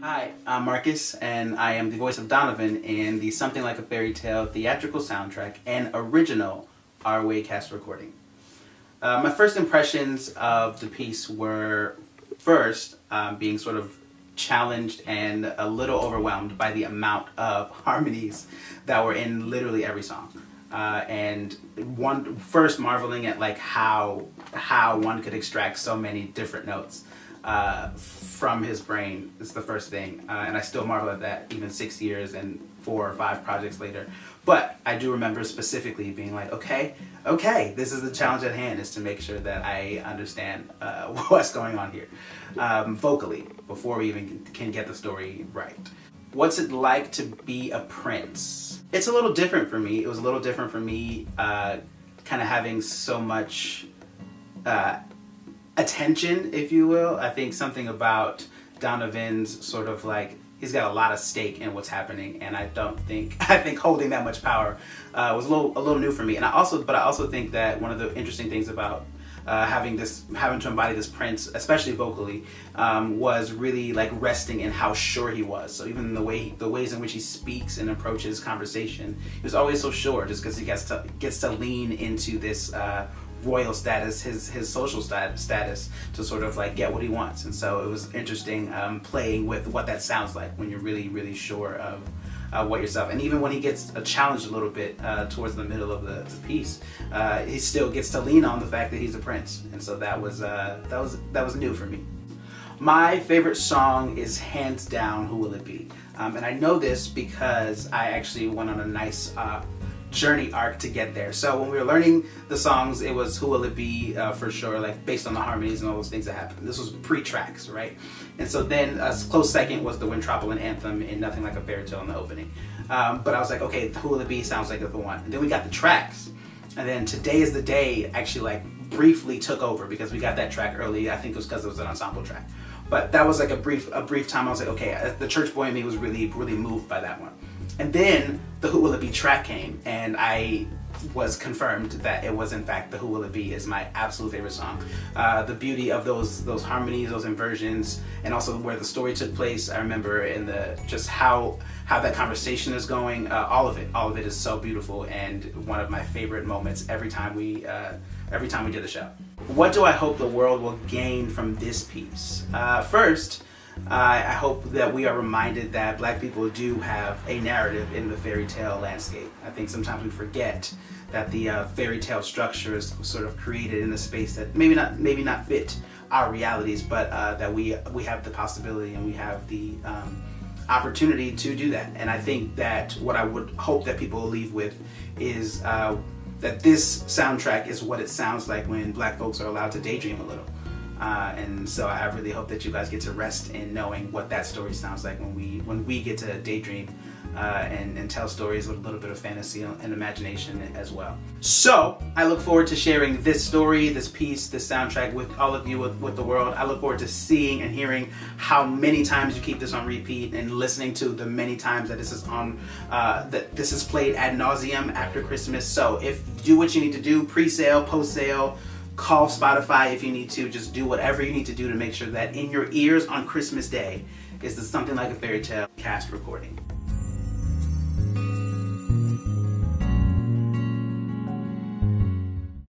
Hi, I'm Marcus, and I am the voice of Donovan in the Something Like a Fairytale theatrical soundtrack and original Our cast recording. My first impressions of the piece were first being sort of challenged and a little overwhelmed by the amount of harmonies that were in literally every song. And first marveling at like how one could extract so many different notes from his brain is the first thing, and I still marvel at that even 6 years and 4 or 5 projects later. But I do remember specifically being like, okay, this is the challenge at hand, is to make sure that I understand what's going on here vocally before we even can get the story right. What's it like to be a prince? It's a little different for me. It was a little different for me kind of having so much attention, if you will. I think something about Donovan's sort of like, he's got a lot of stake in what's happening, and I think holding that much power was a little new for me. And I also think that one of the interesting things about having to embody this prince, especially vocally, was really like resting in how sure he was. So even the ways in which he speaks and approaches conversation, he was always so sure, just because he gets to lean into this royal status, his social status, to sort of like get what he wants. And so it was interesting playing with what that sounds like when you're really sure of what yourself. And even when he gets challenged a little bit towards the middle of the piece, he still gets to lean on the fact that he's a prince. And so that was new for me. My favorite song is hands down Who Will It Be? And I know this because I actually went on a nice journey arc to get there. So when we were learning the songs, it was Who Will It Be for sure, like based on the harmonies and all those things that happened. This was pre-tracks, right? And so then a close second was the Wintropolitan anthem in Nothing Like a Fairytale in the opening. But I was like, okay, Who Will It Be sounds like the one. And then we got the tracks. And then Today Is the Day actually like briefly took over because we got that track early. I think it was because it was an ensemble track. But that was like a brief time. I was like, okay, the church boy in me was really moved by that one. And then the Who Will It Be track came, and I was confirmed that it was in fact the Who Will It Be is my absolute favorite song. The beauty of those harmonies, those inversions, and also where the story took place. I remember in just how that conversation is going. All of it is so beautiful, and one of my favorite moments every time we did the show. What do I hope the world will gain from this piece? First, I hope that we are reminded that Black people do have a narrative in the fairy tale landscape. I think sometimes we forget that the fairy tale structure is sort of created in a space that maybe not fit our realities, but that we have the possibility and we have the opportunity to do that. And I think that what I would hope that people will leave with is that this soundtrack is what it sounds like when Black folks are allowed to daydream a little. And so I really hope that you guys get to rest in knowing what that story sounds like when we get to daydream and tell stories with a little bit of fantasy and imagination as well. So I look forward to sharing this story, this piece, this soundtrack with all of you, with the world. I look forward to seeing and hearing how many times you keep this on repeat and listening to the many times that this is on that this is played ad nauseum after Christmas. So do what you need to do, pre-sale, post-sale. Call Spotify if you need to. Just do whatever you need to do to make sure that in your ears on Christmas Day is the Something Like a Fairytale cast recording.